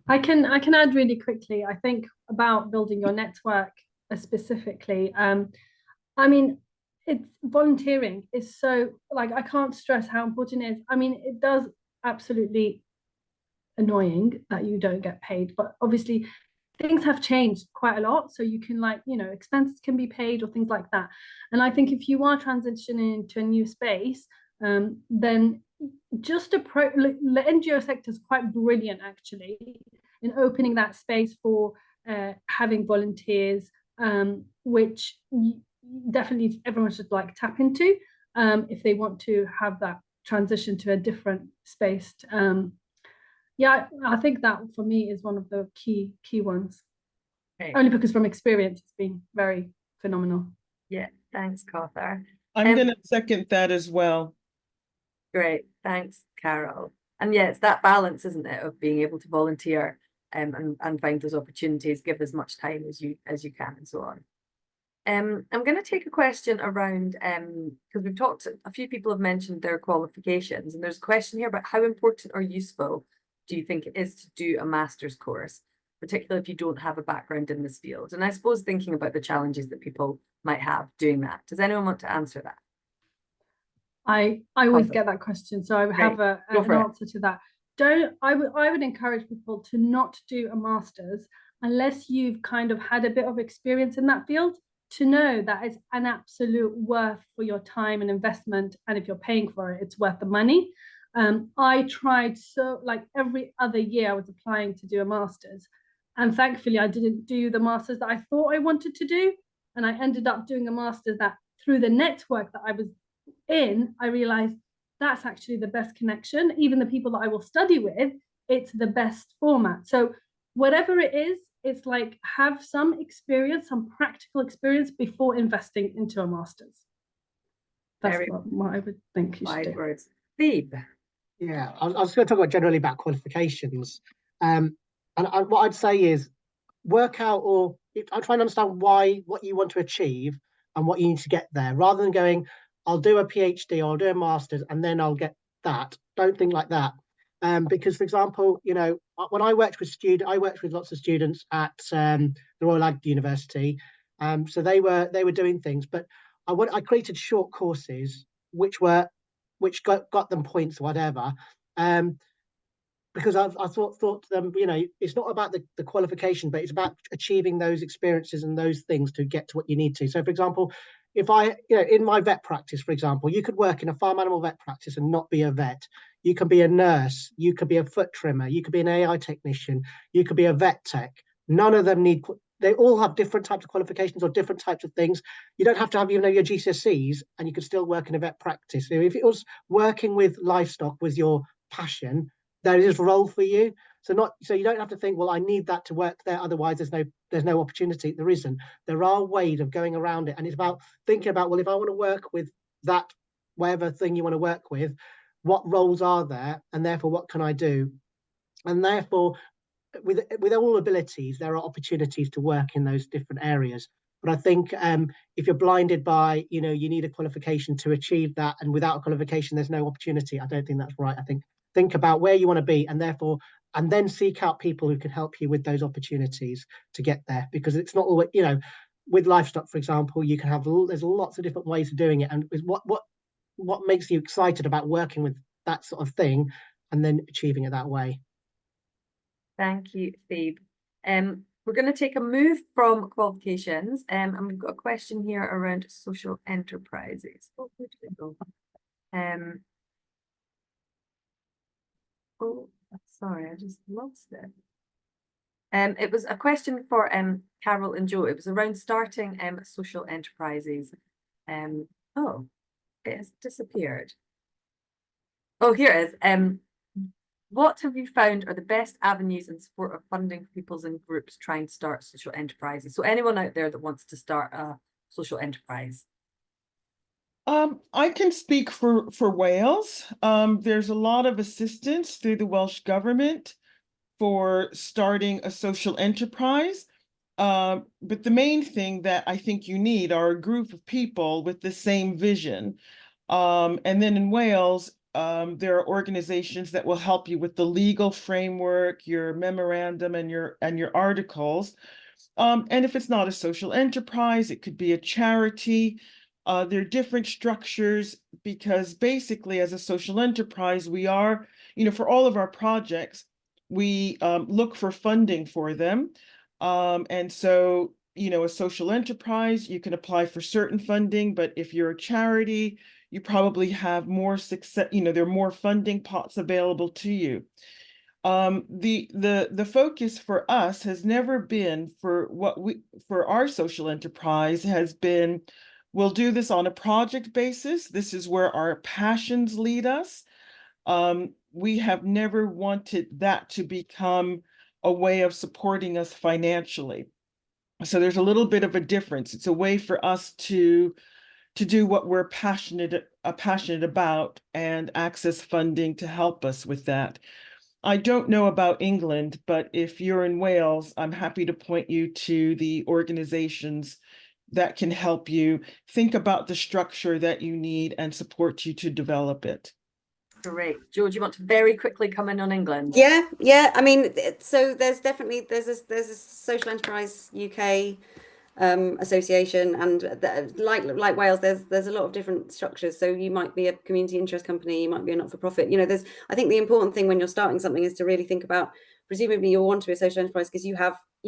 I can add really quickly. I think about building your network specifically. I mean, it's volunteering is so, like, I can't stress how important it is. I mean, it does absolutely annoying that you don't get paid, but obviously things have changed quite a lot, so you can, like, expenses can be paid or things like that. And I think if you are transitioning into a new space, then just the NGO sector is quite brilliant actually in opening that space for having volunteers, which definitely everyone should tap into if they want to have that transition to a different space. Yeah, I think that for me is one of the key ones. Okay. Only because from experience, it's been very phenomenal. Yeah, thanks, Arthur. I'm going to second that as well. Great, thanks, Carol. And yeah, it's that balance, isn't it, of being able to volunteer and find those opportunities, give as much time as you can, and so on. I'm going to take a question around, because we've talked, a few people have mentioned their qualifications, and there's a question here about how important or useful do you think it is to do a master's course, particularly if you don't have a background in this field? And I suppose thinking about the challenges that people might have doing that. Does anyone want to answer that? I always get that question, so I have an answer to that. I would encourage people to not do a master's unless you've kind of had a bit of experience in that field, to know that it's an absolute worth for your time and investment, and if you're paying for it, it's worth the money. I tried, so like every other year I was applying to do a master's, and thankfully I didn't do the master's that I thought I wanted to do, and I ended up doing a master's that, through the network that I was in, I realized that's actually the best connection. Even the people that I will study with, it's the best format. So whatever it is, it's like, have some experience, some practical experience before investing into a master's. That's what I would think you should do. Words. Steve? Yeah, I was going to talk generally about qualifications. And what I'd say is, work out, or I'm trying to understand what you want to achieve and what you need to get there, rather than going, I'll do a PhD or I'll do a master's and then I'll get that. Don't think like that. Because, for example, when I worked with lots of students at the Royal Ag University. So they were doing things, but I created short courses which got them points or whatever. because I thought to them, you know, it's not about the qualification, but it's about achieving those experiences and those things to get to what you need to. So, for example, if I, you know, in my vet practice, for example, you could work in a farm animal vet practice and not be a vet. You can be a nurse, you could be a foot trimmer, you could be an AI technician, you could be a vet tech. None of them need, they all have different types of qualifications or different types of things. You don't have to have, you know, your GCSEs, and you could still work in a vet practice. So if it was working with livestock was your passion, there is a role for you. So you don't have to think, well, I need that to work there, otherwise there's no opportunity. There isn't. There are ways of going around it, and it's about thinking about, well, if I want to work with that, whatever thing you want to work with, what roles are there, and therefore what can I do? And therefore, with all abilities, there are opportunities to work in those different areas. But I think if you're blinded by, you know, you need a qualification to achieve that, and without a qualification, there's no opportunity. I don't think that's right. I think about where you want to be, and therefore, and then seek out people who can help you with those opportunities to get there. Because it's not always, you know, with livestock, for example, you can have, there's lots of different ways of doing it, and what makes you excited about working with that sort of thing, and then achieving it that way. Thank you, Phoebe. We're going to take a move from qualifications, and we've got a question here around social enterprises. Oh, where did it go? Oh, sorry, I just lost it. It was a question for Carol and Joe. It was around starting social enterprises. Oh, it has disappeared. Oh, here it is. What have you found are the best avenues in support of funding for peoples and groups trying to start social enterprises? So anyone out there that wants to start a social enterprise? I can speak for Wales. There's a lot of assistance through the Welsh government for starting a social enterprise. But the main thing that I think you need are a group of people with the same vision. And then in Wales, there are organizations that will help you with the legal framework, your memorandum, and your articles. And if it's not a social enterprise, it could be a charity. There are different structures, because basically as a social enterprise, we are, you know, for all of our projects, we look for funding for them. And so, you know, a social enterprise, you can apply for certain funding, but if you're a charity, you probably have more success, you know, there are more funding pots available to you. The focus for us has never been for our social enterprise has been, we'll do this on a project basis. This is where our passions lead us. We have never wanted that to become a way of supporting us financially. So there's a little bit of a difference. It's a way for us to do what we're passionate about and access funding to help us with that. I don't know about England, but if you're in Wales, I'm happy to point you to the organizations that can help you think about the structure that you need and support you to develop it. Great. Joe, do you want to very quickly come in on England? Yeah. I mean, so there's a social enterprise UK association, and like Wales, there's a lot of different structures. So you might be a community interest company, you might be a not-for-profit. You know, I think the important thing when you're starting something is to really think about, presumably you want to be a social enterprise because you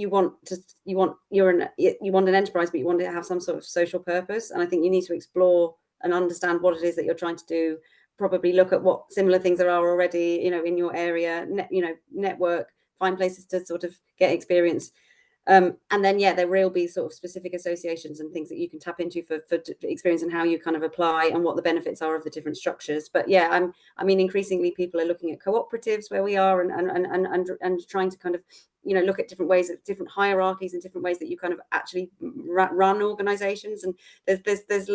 want an enterprise, but you want to have some sort of social purpose. And I think you need to explore and understand what it is that you're trying to do. Probably look at what similar things there are already, you know, in your area, network, find places to sort of get experience. And then, there will be sort of specific associations and things that you can tap into for experience and how you kind of apply and what the benefits are of the different structures. But I mean, increasingly people are looking at cooperatives where we are and trying to kind of, you know, look at different ways, different hierarchies and different ways that you kind of actually run organizations. And there's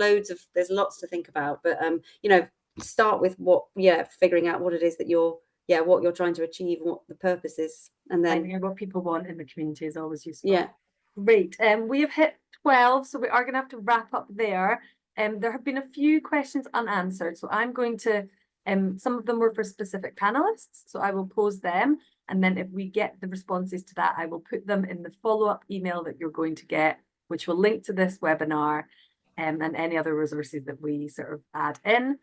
lots to think about. But, you know, start with figuring out what it is that what you're trying to achieve and what the purpose is, and then what people want in the community is always useful. Great. We have hit 12, so we are going to have to wrap up there. There have been a few questions unanswered, so I'm going to some of them were for specific panelists, so I will pose them, and then if we get the responses to that, I will put them in the follow-up email that you're going to get, which will link to this webinar and any other resources that we sort of add in.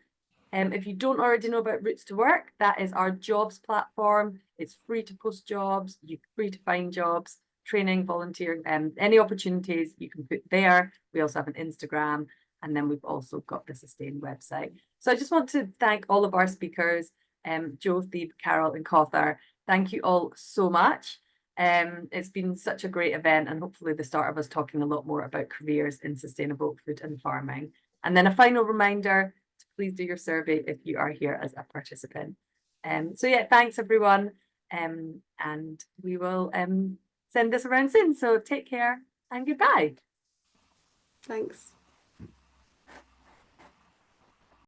If you don't already know about Routes to Work, that is our jobs platform. It's free to post jobs, you're free to find jobs, training, volunteering, any opportunities you can put there. We also have an Instagram, and then we've also got the Sustain website. So I just want to thank all of our speakers, Jo, Thebe, Carol and Cawthor. Thank you all so much. It's been such a great event, and hopefully the start of us talking a lot more about careers in sustainable food and farming. And then a final reminder, please do your survey if you are here as a participant. So yeah, thanks everyone. And we will send this around soon. So take care and goodbye. Thanks.